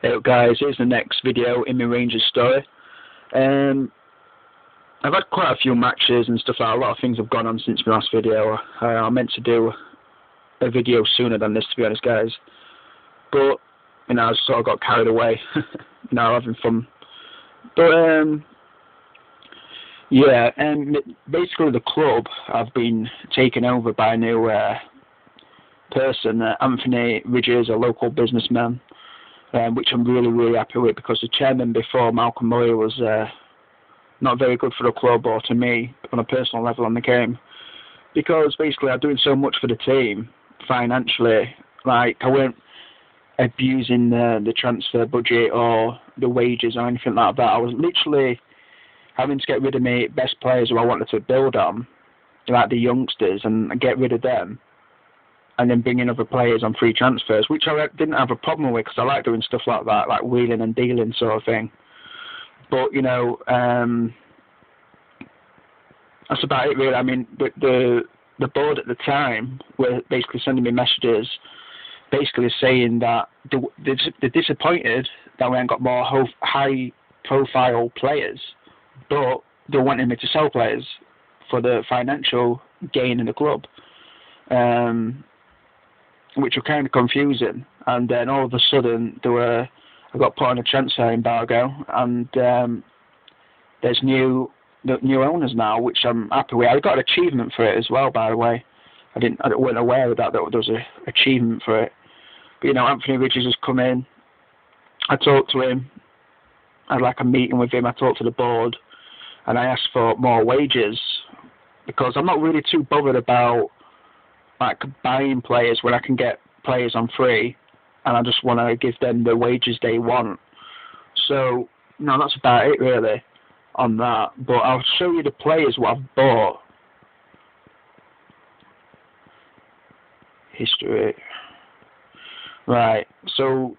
Hey guys, here's the next video in my Rangers story. I've had quite a few matches and stuff like that. A lot of things have gone on since my last video. I meant to do a video sooner than this, to be honest, guys. But, I sort of got carried away. Having fun. But, basically the club have been taken over by a new person, Anthony Ridges, a local businessman. Which I'm really, really happy with, because the chairman before, Malcolm Murray, was not very good for the club or to me on a personal level on the game, because basically I'm doing so much for the team financially. Like, I weren't abusing the transfer budget or the wages or anything like that. I was literally having to get rid of my best players who I wanted to build on, like the youngsters, and get rid of them, and then bringing other players on free transfers, which I didn't have a problem with, because I like doing stuff like that, like wheeling and dealing sort of thing. But, that's about it, really. I mean, the board at the time were basically sending me messages basically saying that they're disappointed that we ain't got more high-profile players, but they're wanting me to sell players for the financial gain in the club. Which were kind of confusing, and then all of a sudden I got put on a transfer embargo, and there's new owners now, which I'm happy with. I got an achievement for it as well, by the way. I wasn't aware of that there was an achievement for it. But Anthony Ridges has come in. I talked to him. I had like a meeting with him. I talked to the board, and I asked for more wages, because I'm not really too bothered about like buying players when I can get players on free, and I just want to give them the wages they want. So, that's about it really on that. But I'll show you the players what I've bought. History. Right, so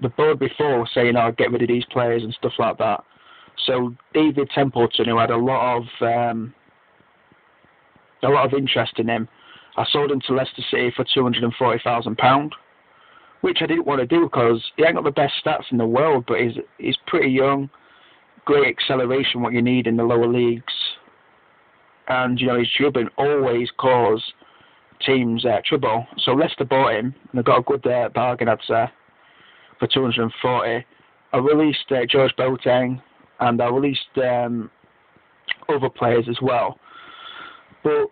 the board before was saying I'll get rid of these players and stuff like that. So David Templeton, who had a lot of interest in him, I sold him to Leicester City for £240,000, which I didn't want to do because he ain't got the best stats in the world, but he's pretty young, great acceleration, what you need in the lower leagues, and his dribbling always cause teams trouble. So Leicester bought him, and they got a good bargain, I'd say, for 240. I released George Boateng, and I released other players as well, but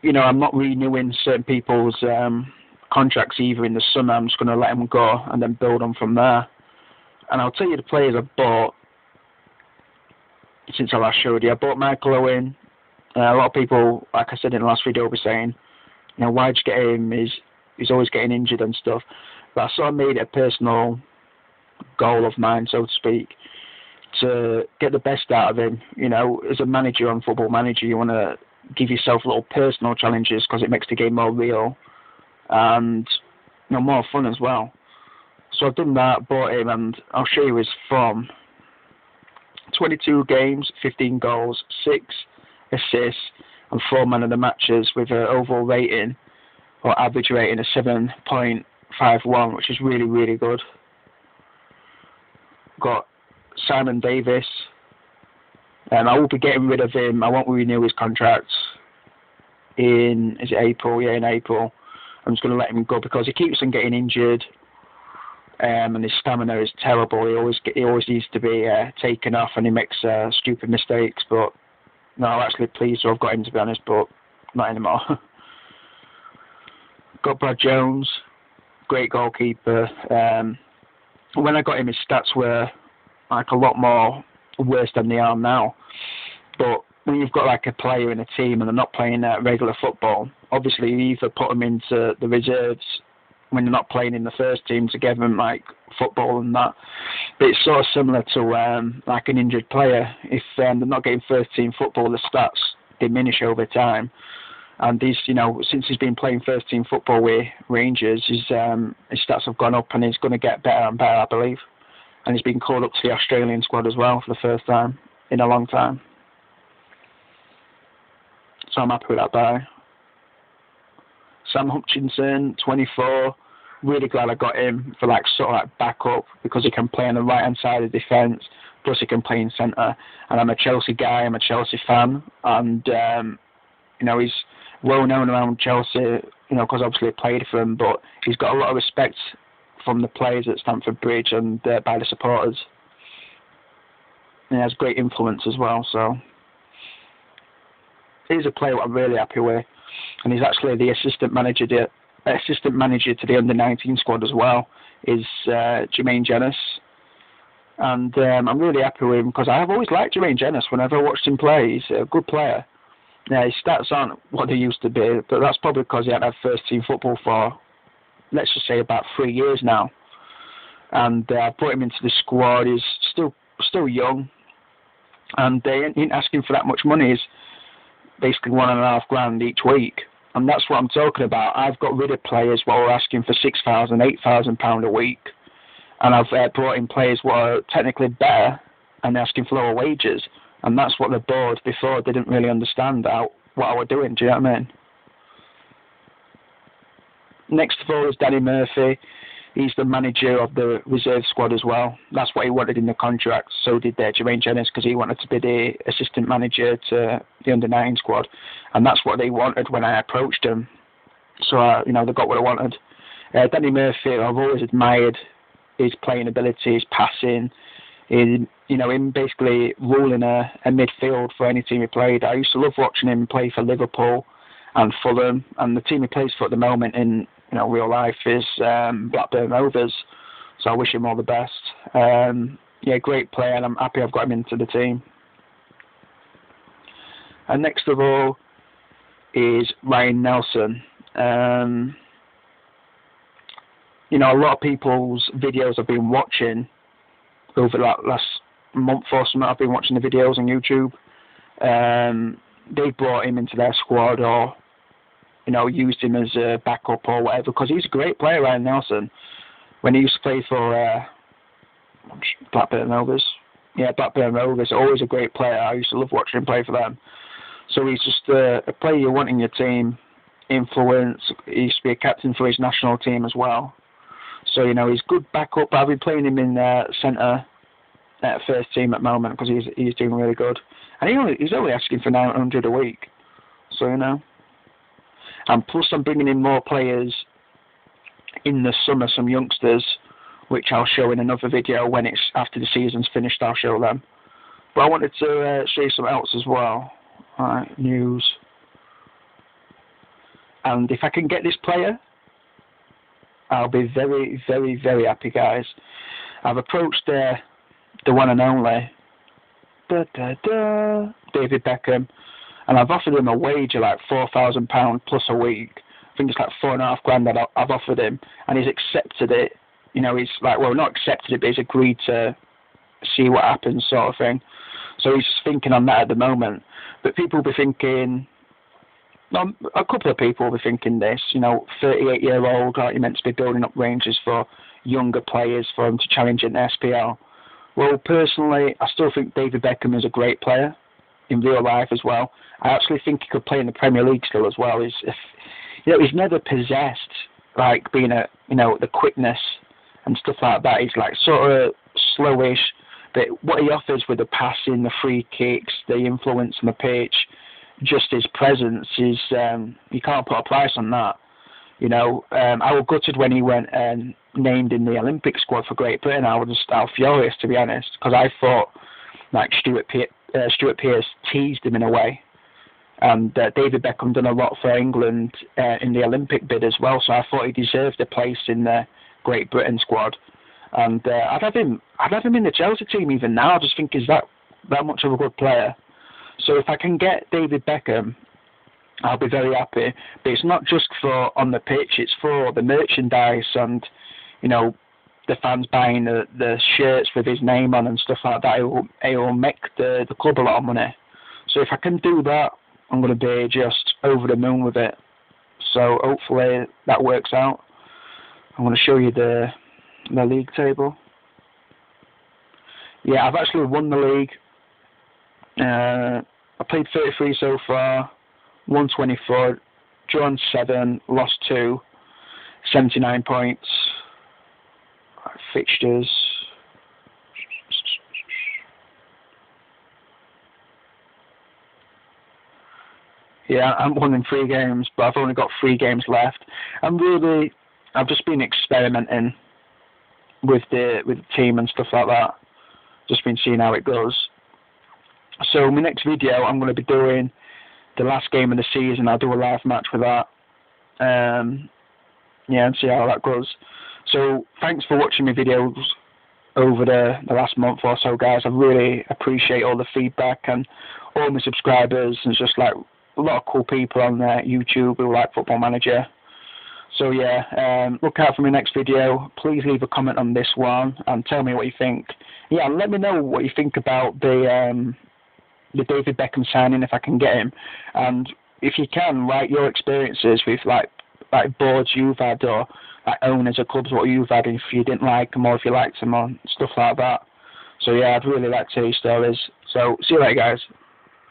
I'm not renewing certain people's contracts either in the summer. I'm just going to let them go and then build them from there. And I'll tell you the players I've bought since I last showed you. I bought Michael Owen. A lot of people, like I said in the last video, will be saying, why'd you get him? He's always getting injured and stuff. But I sort of made it a personal goal of mine, so to speak, to get the best out of him. As a manager on Football Manager, you want to give yourself little personal challenges, because it makes the game more real and more fun as well. So I've done that, bought him, and I'll show you his form. 22 games, 15 goals, 6 assists, and 4 man of the matches, with an overall rating or average rating of 7.51, which is really, really good. Got Simon Davis. I will be getting rid of him. I won't renew his contract in April? Yeah, in April. I'm just going to let him go because he keeps on getting injured, and his stamina is terrible. He always needs to be taken off, and he makes stupid mistakes. But no, I'm actually pleased to have got him, to be honest, but not anymore. Got Brad Jones, great goalkeeper. When I got him, his stats were like a lot more worse than they are now. But when you've got like a player in a team and they're not playing regular football, obviously you either put them into the reserves when they're not playing in the first team to give them like football and that. But it's sort of similar to like an injured player. If they're not getting first team football, the stats diminish over time. And he's, since he's been playing first team football with Rangers, his stats have gone up, and he's going to get better and better, I believe. And he's been called up to the Australian squad as well for the first time in a long time. So I'm happy with that buy. Sam Hutchinson, 24. really glad I got him for like sort of like backup, because he can play on the right hand side of the defence, plus he can play in centre. And I'm a Chelsea guy, I'm a Chelsea fan, and you know, he's well known around Chelsea, you know, because obviously he played for him, but he's got a lot of respect from the players at Stamford Bridge and by the supporters. And he has great influence as well, so he's a player I'm really happy with, and he's actually the assistant manager to the under-19 squad as well, is Jermaine Jenas. And I'm really happy with him, because I have always liked Jermaine Jenas whenever I watched him play. He's a good player. Yeah, his stats aren't what they used to be, but that's probably because he hadn't had first-team football for, let's just say, about 3 years now. And I brought him into the squad. He's still young, and they ain't asking for that much money. He's basically $1,500 each week. And that's what I'm talking about. I've got rid of players what were asking for £6,000, £8,000 a week. And I've brought in players what are technically better and asking for lower wages. And that's what the board before didn't really understand what I was doing. Do you know what I mean? Next of all is Danny Murphy. He's the manager of the reserve squad as well. That's what he wanted in the contract. So did Jermaine Jenas, because he wanted to be the assistant manager to the under-9 squad. And that's what they wanted when I approached them. So, you know, they got what I wanted. Danny Murphy, I've always admired his playing ability, his passing, in basically ruling a midfield for any team he played. I used to love watching him play for Liverpool and Fulham, and the team he plays for at the moment in real life is Blackburn Rovers. So I wish him all the best. Yeah, great player, and I'm happy I've got him into the team. And next of all is Ryan Nelson. A lot of people's videos I've been watching over that last month or something. I've been watching the videos on YouTube. They brought him into their squad, or used him as a backup or whatever, because he's a great player, Ryan Nelson. When he used to play for Blackburn Rovers. Yeah, Blackburn Rovers, always a great player. I used to love watching him play for them. So he's just a player you want in your team, influence. He used to be a captain for his national team as well. So, he's good backup. I've been playing him in centre first team at the moment, because he's doing really good. And he's only asking for $900 a week. So, And plus I'm bringing in more players in the summer, some youngsters, which I'll show in another video when it's after the season's finished. I'll show them. But I wanted to show you something else as well. Alright, news. And if I can get this player, I'll be very, very, very happy, guys. I've approached the one and only David Beckham, and I've offered him a wage of like £4,000 plus a week. I think it's like $4,500 that I've offered him, and he's accepted it. He's like, well, not accepted it, but he's agreed to see what happens, sort of thing. So he's thinking on that at the moment. But people will be thinking, a couple of people will be thinking this, 38-year-old, aren't you meant to be building up ranges for younger players for them to challenge in the SPL? Well, personally, I still think David Beckham is a great player in real life as well. I actually think he could play in the Premier League still as well. He's never possessed like being the quickness and stuff like that. He's like sort of slowish, but what he offers with the passing, the free kicks, the influence on the pitch, just his presence is you can't put a price on that. I was gutted when he went named in the Olympic squad for Great Britain. I was furious, to be honest, because I thought like Stuart Pearce teased him in a way. And David Beckham done a lot for England in the Olympic bid as well, so I thought he deserved a place in the Great Britain squad. And I'd have him in the Chelsea team even now. I just think he's that much of a good player. So if I can get David Beckham, I'll be very happy. But it's not just for on the pitch; it's for the merchandise and the fans buying the shirts with his name on and stuff like that. It will make the club a lot of money. So if I can do that, I'm going to be just over the moon with it. So hopefully that works out. I'm going to show you the league table. Yeah, I've actually won the league. I played 33 so far, won 24, drawn 7, lost 2. 79 points. Fixtures. Yeah, I'm winning 3 games, but I've only got 3 games left. I've just been experimenting with the team and stuff like that. Just been seeing how it goes. So my next video, I'm going to be doing the last game of the season. I'll do a live match with that. Yeah, and see how that goes. So thanks for watching my videos over the last month or so, guys. I really appreciate all the feedback and all my subscribers. There's just like a lot of cool people on YouTube who like Football Manager. So yeah, look out for my next video. Please leave a comment on this one and tell me what you think. Yeah, and let me know what you think about the David Beckham signing, if I can get him. And if you can, write your experiences with like boards you've had, or like owners of clubs what you've had, if you didn't like them or if you liked them, or stuff like that. So yeah, I'd really like to hear your stories. So see you later, guys.